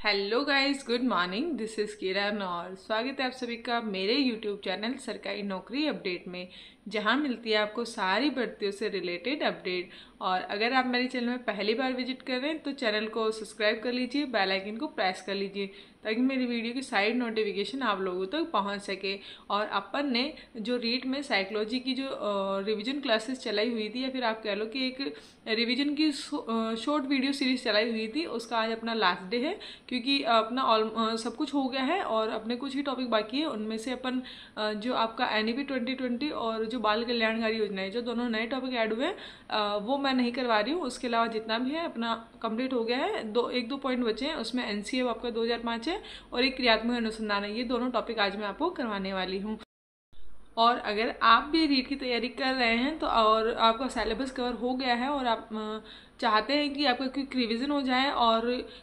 Hello guys, good morning. This is Kiran और स्वागत है आप सभी का मेरे यूट्यूब चैनल सरकारी नौकरी अपडेट में, जहां मिलती है आपको सारी भर्तियों से रिलेटेड अपडेट। और अगर आप मेरे चैनल में पहली बार विजिट कर रहे हैं तो चैनल को सब्सक्राइब कर लीजिए, बेल आइकन को प्रेस कर लीजिए ताकि मेरी वीडियो की साइड नोटिफिकेशन आप लोगों तक पहुंच सके। और अपन ने जो रीट में साइकोलॉजी की जो रिवीजन क्लासेस चलाई हुई थी, या फिर आप कह लो कि एक रिवीजन की शॉर्ट वीडियो सीरीज चलाई हुई थी, उसका आज अपना लास्ट डे है क्योंकि अपना सब कुछ हो गया है और अपने कुछ ही टॉपिक बाकी है। उनमें से अपन जो आपका NEP 2020 और जो बाल कल्याणकारी योजना है, जो दोनों नए टॉपिक ऐड हुए हैं, वो मैं नहीं करवा रही हूँ। उसके अलावा जितना भी है अपना कंप्लीट हो गया है। एक दो पॉइंट बचे हैं, उसमें NCF आपका 2005 है और एक क्रियात्मक अनुसंधान है। ये दोनों टॉपिक आज मैं आपको करवाने वाली हूँ। और अगर आप भी रीट की तैयारी कर रहे हैं तो और आपका सिलेबस कवर हो गया है और आप चाहते हैं कि आपका क्विक रिवीजन हो जाए और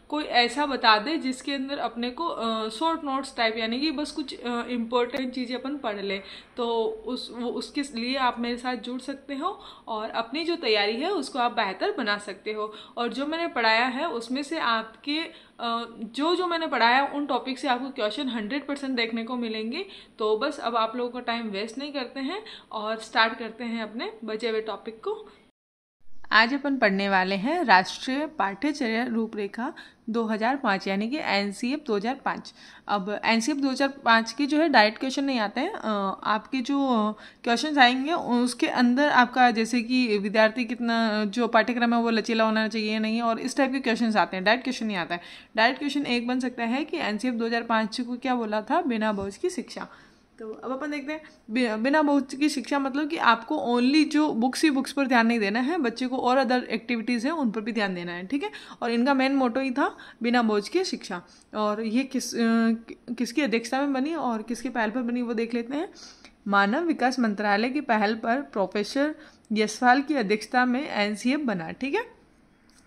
कोई ऐसा बता दे जिसके अंदर अपने को शॉर्ट नोट्स टाइप, यानी कि बस कुछ इम्पोर्टेंट चीज़ें अपन पढ़ लें, तो उसके लिए आप मेरे साथ जुड़ सकते हो और अपनी जो तैयारी है उसको आप बेहतर बना सकते हो। और जो मैंने पढ़ाया है उसमें से आपके जो मैंने पढ़ाया है उन टॉपिक से आपको क्वेश्चन 100% देखने को मिलेंगे। तो बस अब आप लोगों का टाइम वेस्ट नहीं करते हैं और स्टार्ट करते हैं अपने बचे हुए टॉपिक को। आज अपन पढ़ने वाले हैं राष्ट्रीय पाठ्यचर्या रूपरेखा 2005, यानी कि NCF 2005। अब NCF 2005 के जो है डायरेक्ट क्वेश्चन नहीं आते हैं, आपके जो क्वेश्चन आएंगे उसके अंदर आपका जैसे कि विद्यार्थी कितना जो पाठ्यक्रम है वो लचीला होना चाहिए या नहीं, और इस टाइप के क्वेश्चन आते हैं। डायरेक्ट क्वेश्चन नहीं आता है। डायरेक्ट क्वेश्चन एक बन सकता है कि NCF 2005 को क्या बोला था, बिना बोझ की शिक्षा। तो अब अपन देखते हैं बिना बोझ की शिक्षा मतलब कि आपको ओनली जो बुक्स ही बुक्स पर ध्यान नहीं देना है, बच्चे को और अदर एक्टिविटीज़ हैं उन पर भी ध्यान देना है, ठीक है। और इनका मेन मोटो ही था बिना बोझ की शिक्षा। और ये किसकी अध्यक्षता में बनी और किसके पहल पर बनी वो देख लेते हैं। मानव विकास मंत्रालय की पहल पर प्रोफेसर यशपाल की अध्यक्षता में NCF बना, ठीक है।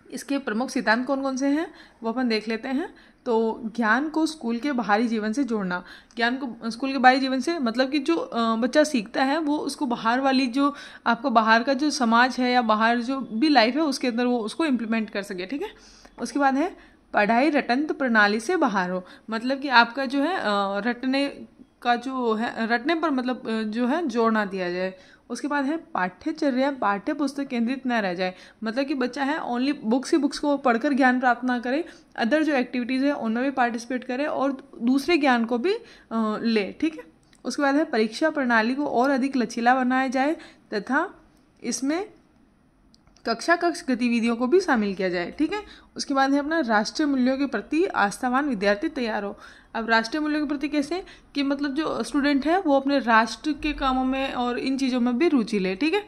इसके प्रमुख सिद्धांत कौन कौन से हैं वो अपन देख लेते हैं। तो ज्ञान को स्कूल के बाहरी जीवन से जोड़ना। ज्ञान को स्कूल के बाहरी जीवन से मतलब कि जो बच्चा सीखता है वो उसको बाहर वाली जो आपको बाहर का जो समाज है या बाहर जो भी लाइफ है उसके अंदर वो उसको इम्प्लीमेंट कर सके, ठीक है। उसके बाद है पढ़ाई रटंत प्रणाली से बाहर हो, मतलब कि आपका जो है रटने का जो है रटने पर मतलब जो है जोर ना दिया जाए। उसके बाद है पाठ्यचर्या पाठ्य पुस्तक केंद्रित न रह जाए, मतलब कि बच्चा है ओनली बुक्स ही बुक्स को पढ़कर ज्ञान प्राप्त ना करे, अदर जो एक्टिविटीज़ है उनमें भी पार्टिसिपेट करे और दूसरे ज्ञान को भी ले, ठीक है। उसके बाद है परीक्षा प्रणाली को और अधिक लचीला बनाया जाए तथा इसमें कक्षा गतिविधियों को भी शामिल किया जाए, ठीक है। उसके बाद है अपना राष्ट्रीय मूल्यों के प्रति आस्थावान विद्यार्थी तैयार हो। अब राष्ट्रीय मूल्यों के प्रति कैसे कि मतलब जो स्टूडेंट है वो अपने राष्ट्र के कामों में और इन चीज़ों में भी रुचि ले, ठीक है।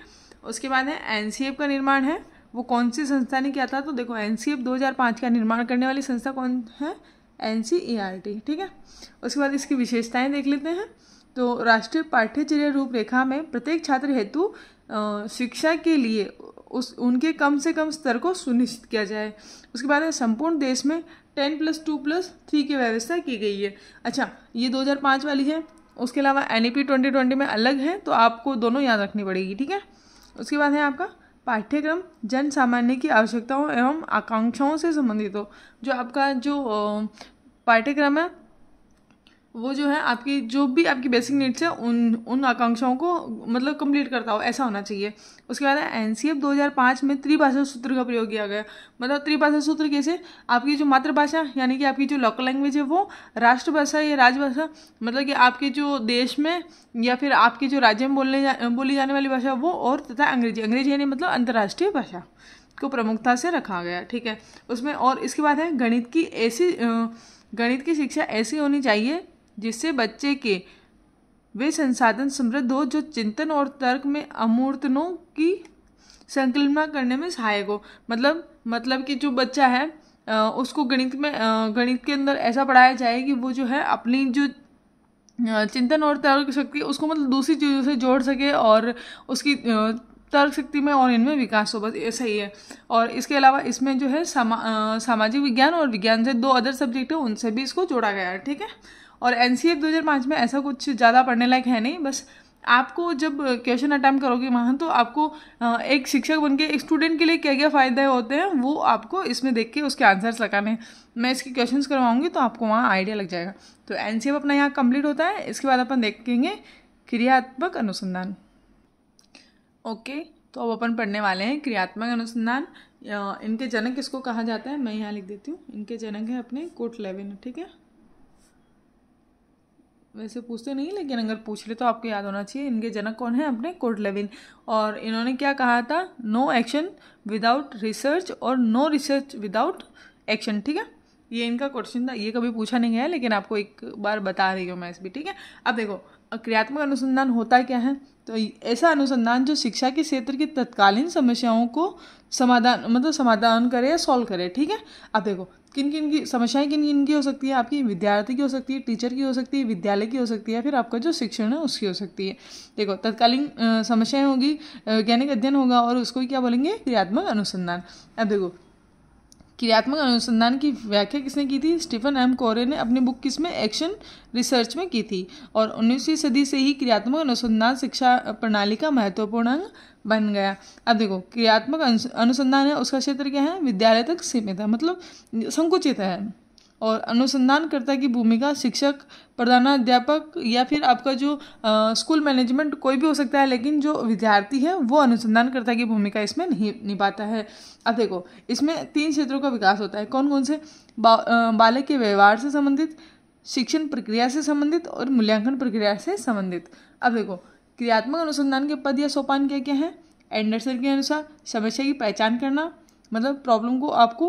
उसके बाद है NCF का निर्माण है वो कौन सी संस्था ने किया था, तो देखो NCF 2005 का निर्माण करने वाली संस्था कौन है, NCERT, ठीक है। उसके बाद इसकी विशेषताएं देख लेते हैं। तो राष्ट्रीय पाठ्यचर्या रूपरेखा में प्रत्येक छात्र हेतु शिक्षा के लिए उनके कम से कम स्तर को सुनिश्चित किया जाए। उसके बाद संपूर्ण देश में 10+2+3 की व्यवस्था की गई है। अच्छा, ये 2005 वाली है। उसके अलावा NEP 2020 में अलग है, तो आपको दोनों याद रखनी पड़ेगी, ठीक है। उसके बाद है आपका पाठ्यक्रम जन सामान्य की आवश्यकताओं एवं आकांक्षाओं से संबंधित हो। जो आपका जो पाठ्यक्रम है वो जो है आपकी जो भी आपकी बेसिक नीड्स है उन आकांक्षाओं को मतलब कंप्लीट करता हो, ऐसा होना चाहिए। उसके बाद NCF 2005 में त्रिभाषा सूत्र का प्रयोग किया गया। मतलब त्रिभाषा सूत्र कैसे, आपकी जो मातृभाषा यानी कि आपकी जो लोकल लैंग्वेज है वो, राष्ट्रभाषा या राजभाषा मतलब कि आपके जो देश में या फिर आपके जो राज्य में बोली जाने वाली भाषा वो, और तथा अंग्रेजी यानी मतलब अंतर्राष्ट्रीय भाषा को प्रमुखता से रखा गया, ठीक है उसमें। और इसके बाद है गणित की शिक्षा ऐसी होनी चाहिए जिससे बच्चे के वे संसाधन समृद्ध हो जो चिंतन और तर्क में अमूर्तनों की संकल्पना करने में सहायक हो। मतलब कि जो बच्चा है उसको गणित के अंदर ऐसा पढ़ाया जाए कि वो जो है अपनी जो चिंतन और तर्क शक्ति उसको मतलब दूसरी चीज़ों से जोड़ सके और उसकी तर्क शक्ति में और इनमें विकास हो, बस ऐसा ही है। और इसके अलावा इसमें जो है सामाजिक विज्ञान और विज्ञान से 2 अदर सब्जेक्ट है उनसे भी इसको जोड़ा गया है, ठीक है। और NCF 2005 में ऐसा कुछ ज़्यादा पढ़ने लायक है नहीं, बस आपको जब क्वेश्चन अटैम्प्ट करोगे वहाँ, तो आपको एक शिक्षक बन के एक स्टूडेंट के लिए क्या क्या फ़ायदे होते हैं वो आपको इसमें देख के उसके आंसर्स लगाने हैं। मैं इसके क्वेश्चंस करवाऊंगी तो आपको वहाँ आइडिया लग जाएगा। तो एनसीएफ अपना यहाँ कंप्लीट होता है। इसके बाद अपन देखेंगे क्रियात्मक अनुसंधान। ओके, तो अब अपन पढ़ने वाले हैं क्रियात्मक अनुसंधान। इनके जनक किसको कहा जाता है, मैं यहाँ लिख देती हूँ। इनके जनक है अपने कोट लेविन। ठीक है, वैसे पूछते नहीं लेकिन अगर पूछ ले तो आपको याद होना चाहिए। इनके जनक कौन है, अपने कोट लेविन। और इन्होंने क्या कहा था, नो एक्शन विदाउट रिसर्च और नो रिसर्च विदाउट एक्शन। ठीक है, ये इनका क्वेश्चन था। ये कभी पूछा नहीं गया लेकिन आपको एक बार बता रही हूँ मैं इस भी। ठीक है, अब देखो क्रियात्मक अनुसंधान होता क्या है। तो ऐसा अनुसंधान जो शिक्षा के क्षेत्र की तत्कालीन समस्याओं को समाधान करे या सॉल्व करे। ठीक है, अब देखो किन किन की समस्याएं किन किन की हो सकती है, आपकी विद्यार्थी की हो सकती है, टीचर की हो सकती है, विद्यालय की हो सकती है, फिर आपका जो शिक्षण है उसकी हो सकती है। देखो तत्कालीन समस्याएं होगी, वैज्ञानिक अध्ययन होगा और उसको क्या बोलेंगे, क्रियात्मक अनुसंधान। अब देखो क्रियात्मक अनुसंधान की व्याख्या किसने की थी, स्टीफन एम कोरे ने अपनी बुक किसमें, एक्शन रिसर्च में की थी। और 19वीं सदी से ही क्रियात्मक अनुसंधान शिक्षा प्रणाली का महत्वपूर्ण अंग बन गया। अब देखो क्रियात्मक अनुसंधान है, उसका क्षेत्र क्या है, विद्यालय तक सीमित है, मतलब संकुचित है। और अनुसंधानकर्ता की भूमिका शिक्षक, प्रधानाध्यापक या फिर आपका जो स्कूल मैनेजमेंट कोई भी हो सकता है, लेकिन जो विद्यार्थी है वो अनुसंधानकर्ता की भूमिका इसमें नहीं निभाता है। अब देखो इसमें 3 क्षेत्रों का विकास होता है। कौन कौन से, बालक के व्यवहार से संबंधित, शिक्षण प्रक्रिया से संबंधित और मूल्यांकन प्रक्रिया से संबंधित। अब देखो क्रियात्मक अनुसंधान के पद या सोपान क्या क्या है। एंडरसन के अनुसार समस्या की पहचान करना, मतलब प्रॉब्लम को आपको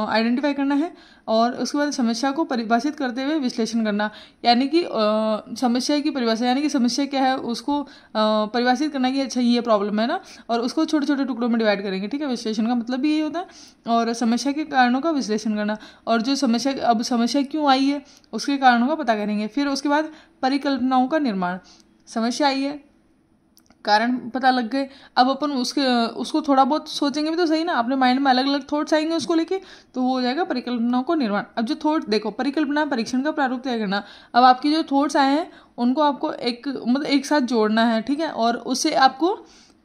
आइडेंटिफाई करना है, और उसके बाद समस्या को परिभाषित करते हुए विश्लेषण करना, यानी कि समस्या की परिभाषा, यानी कि समस्या क्या है उसको परिभाषित करना कि अच्छा ये प्रॉब्लम है ना, और उसको छोटे छोटे टुकड़ों में डिवाइड करेंगे। ठीक है, विश्लेषण का मतलब भी यही होता है। और समस्या के कारणों का विश्लेषण करना, और जो समस्या क्यों आई है उसके कारणों का पता करेंगे। फिर उसके बाद परिकल्पनाओं का निर्माण, समस्या आई है, कारण पता लग गए, अब अपन उसको थोड़ा बहुत सोचेंगे भी तो सही ना, अपने माइंड में अलग अलग थॉट्स आएंगे उसको लेके, तो वो हो जाएगा परिकल्पनाओं को निर्माण। अब जो थॉट देखो, परिकल्पना परीक्षण का प्रारूप तय करना। अब आपकी जो थॉट्स आए हैं उनको आपको एक साथ जोड़ना है। ठीक है, और उससे आपको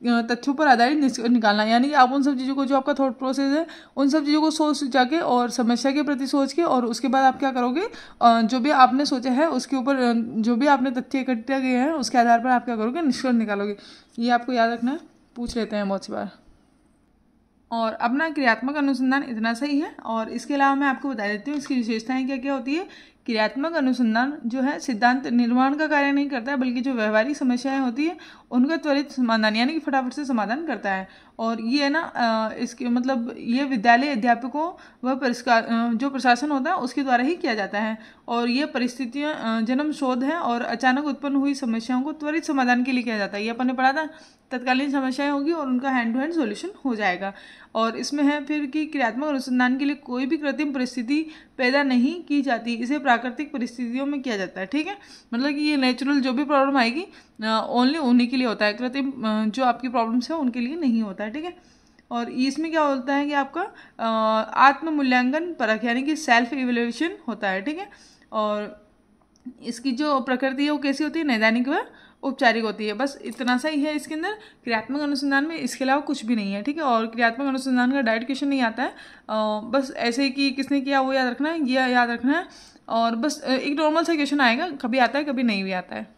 तथ्यों पर आधारित निकालना, यानी कि आप उन सब चीज़ों को, जो आपका थॉट प्रोसेस है उन सब चीज़ों को सोच जाके और समस्या के प्रति सोच के, और उसके बाद आप क्या करोगे, जो भी आपने सोचा है उसके ऊपर जो भी आपने तथ्य इकट्ठे किए हैं उसके आधार पर आप क्या करोगे, निष्कर्ष निकालोगे। ये आपको याद रखना है, पूछ लेते हैं बहुत सी बार। और अपना क्रियात्मक अनुसंधान इतना सही है। और इसके अलावा मैं आपको बता देती हूँ इसकी विशेषताएं क्या क्या होती है। क्रियात्मक अनुसंधान जो है सिद्धांत निर्माण का कार्य नहीं करता है, बल्कि जो व्यवहारिक समस्याएं होती है उनका त्वरित समाधान, यानी कि फटाफट से समाधान करता है। और ये है ना इसके मतलब ये विद्यालय अध्यापकों व जो प्रशासन होता है उसके द्वारा ही किया जाता है। और ये परिस्थितियाँ जन्म शोध है और अचानक उत्पन्न हुई समस्याओं को त्वरित समाधान के लिए किया जाता है। ये अपन ने पढ़ा था, तत्कालीन समस्याएं होगी और उनका हैंड टू हैंड सॉल्यूशन हो जाएगा। और इसमें है फिर कि क्रियात्मक अनुसंधान के लिए कोई भी कृत्रिम परिस्थिति पैदा नहीं की जाती, इसे प्राकृतिक परिस्थितियों में किया जाता है। ठीक है, मतलब कि ये नेचुरल जो भी प्रॉब्लम आएगी ओनली उन्हीं के लिए होता है, कृत्रिम जो आपकी प्रॉब्लम्स है उनके लिए नहीं होता है। ठीक है, और इसमें क्या होता है कि आपका आत्म मूल्यांकन परख, यानी कि सेल्फ इवैल्यूएशन होता है। ठीक है, और इसकी जो प्रकृति है वो कैसी होती है, नैदानिक व औपचारिक होती है। बस इतना सा ही है इसके अंदर क्रियात्मक अनुसंधान में, इसके अलावा कुछ भी नहीं है। ठीक है, और क्रियात्मक अनुसंधान का डायरेक्ट क्वेश्चन नहीं आता है, बस ऐसे ही कि किसने किया वो याद रखना है, ये याद रखना है। और बस एक नॉर्मल सा क्वेश्चन आएगा, कभी आता है कभी नहीं भी आता है।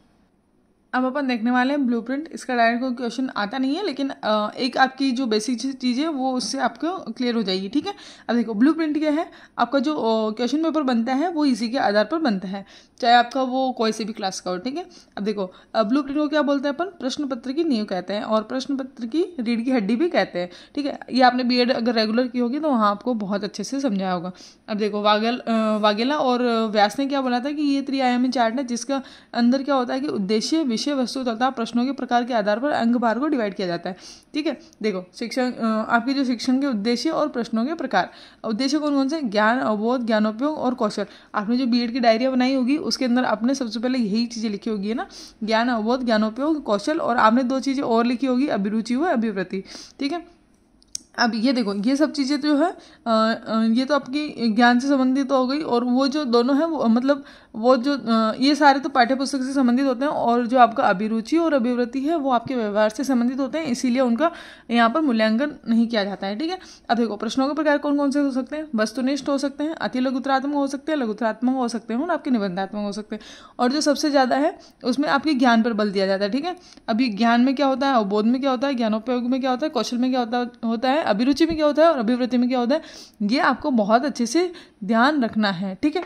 अब अपन देखने वाले हैं ब्लूप्रिंट। इसका डायरेक्ट कोई क्वेश्चन आता नहीं है, लेकिन एक आपकी जो बेसिक चीज़ है वो उससे आपको क्लियर हो जाएगी। ठीक है, अब देखो ब्लूप्रिंट क्या है, आपका जो क्वेश्चन पेपर बनता है वो इसी के आधार पर बनता है, चाहे आपका वो कोई से भी क्लास का हो। ठीक है, अब देखो ब्लूप्रिंट को क्या बोलते हैं अपन, प्रश्न पत्र की नींव कहते हैं, और प्रश्न पत्र की रीढ़ की हड्डी भी कहते हैं। ठीक है, ये आपने बीएड अगर रेगुलर की होगी तो वहाँ आपको बहुत अच्छे से समझाया होगा। अब देखो वाघेला और व्यास ने क्या बोला था कि ये त्रिआयामी चार्ट है, जिसका अंदर क्या होता है कि उद्देश्य, विषय वस्तु तथा प्रश्नों के प्रकार के आधार पर अंक भार को डिवाइड किया जाता है। ठीक है, देखो शिक्षण आपके जो शिक्षण के उद्देश्य और प्रश्नों के प्रकार, उद्देश्य कौन कौन से, ज्ञान, अवबोध, ज्ञानोपयोग और कौशल। आपने जो बीएड की डायरिया बनाई होगी उसके अंदर आपने सबसे पहले यही चीज़ें लिखी होगी है ना, ज्ञान, अवबोध, ज्ञानोपयोग, कौशल, और आपने 2 चीज़ें और लिखी होगी, अभिरुचि व अभिवृत्ति। ठीक है, अब ये देखो, ये सब चीज़ें जो है ये तो आपकी ज्ञान से संबंधित हो गई, और वो जो दोनों हैं वो मतलब वो जो ये सारे तो पाठ्य पुस्तक से संबंधित होते हैं, और जो आपका अभिरुचि और अभिवृत्ति है वो आपके व्यवहार से संबंधित होते हैं, इसीलिए उनका यहाँ पर मूल्यांकन नहीं किया जाता है। ठीक है, अब देखो प्रश्नों के प्रकार कौन कौन से हो सकते हैं। वस्तुनिष्ठ हो सकते हैं, अति लघुत्रात्मक हो सकते हैं, लघुत्रात्मक हो सकते हैं, और आपके निबंधात्मक हो सकते हैं। और जो सबसे ज़्यादा है उसमें आपके ज्ञान पर बल दिया जाता है। ठीक है, अभी ज्ञान में क्या होता है, अवबोध में क्या होता है, ज्ञानोपयोग में क्या होता है, कौशल में क्या होता है, अभिरुचि में क्या होता है, और अभिवृत्ति में क्या होता है, ये आपको बहुत अच्छे से ध्यान रखना है। ठीक है,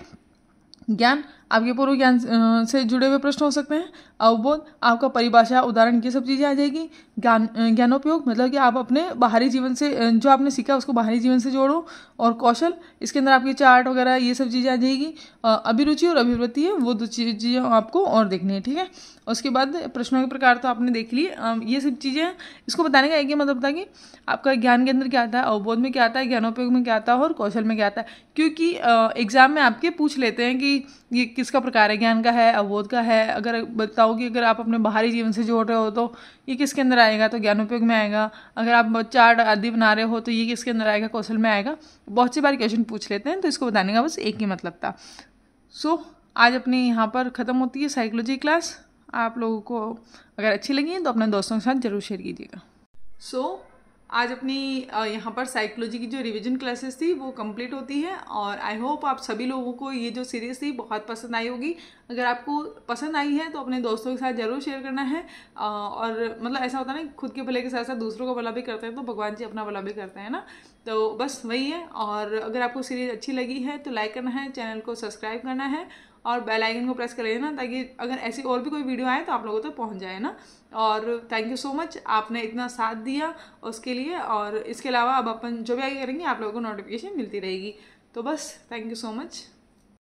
ज्ञान आपके पूर्व ज्ञान से जुड़े हुए प्रश्न हो सकते हैं। अवबोध आपका परिभाषा, उदाहरण, ये सब चीज़ें आ जाएगी। ज्ञानोपयोग मतलब कि आप अपने बाहरी जीवन से जो आपने सीखा उसको बाहरी जीवन से जोड़ो। और कौशल, इसके अंदर आपकी चार्ट वगैरह ये सब चीज़ें आ जाएगी। अभिरुचि और अभिवृत्ति है वो दो चीज़ें आपको और देखनी है। ठीक है, उसके बाद प्रश्नों के प्रकार तो आपने देख लिए। ये सब चीज़ें इसको बताने का एक ही मतलब था कि आपका ज्ञान के अंदर क्या आता है, अवबोध में क्या आता है, ज्ञानोपयोग में क्या आता है, और कौशल में क्या आता है। क्योंकि एग्जाम में आपके पूछ लेते हैं कि ये किसका प्रकार है, ज्ञान का है, अवबोध का है। अगर बताओ कि अगर आप अपने बाहरी जीवन से जोड़ रहे हो तो ये किसके अंदर आएगा, तो ज्ञानोपयोग में आएगा। अगर आप चार्ट आदि बना रहे हो तो ये किसके अंदर आएगा, कौशल में आएगा। बहुत सी बार क्वेश्चन पूछ लेते हैं, तो इसको बताने का बस एक ही मतलब था। सो आज अपनी यहाँ पर ख़त्म होती है साइकोलॉजी क्लास। आप लोगों को अगर अच्छी लगी तो अपने दोस्तों के साथ ज़रूर शेयर कीजिएगा। सो आज अपनी यहाँ पर साइकोलॉजी की जो रिवीजन क्लासेस थी वो कंप्लीट होती है, और आई होप आप सभी लोगों को ये जो सीरीज़ थी बहुत पसंद आई होगी। अगर आपको पसंद आई है तो अपने दोस्तों के साथ ज़रूर शेयर करना है। और मतलब ऐसा होता है ना, खुद के भले के साथ साथ दूसरों का भला भी करते हैं तो भगवान जी अपना भला भी करते हैं ना, तो बस वही है। और अगर आपको सीरीज़ अच्छी लगी है तो लाइक करना है, चैनल को सब्सक्राइब करना है, और बेल आइकन को प्रेस कर लेना, ताकि अगर ऐसी और भी कोई वीडियो आए तो आप लोगों तक पहुंच जाए ना। और थैंक यू सो मच, आपने इतना साथ दिया उसके लिए। और इसके अलावा अब अपन जो भी आगे करेंगे आप लोगों को नोटिफिकेशन मिलती रहेगी। तो बस थैंक यू सो मच।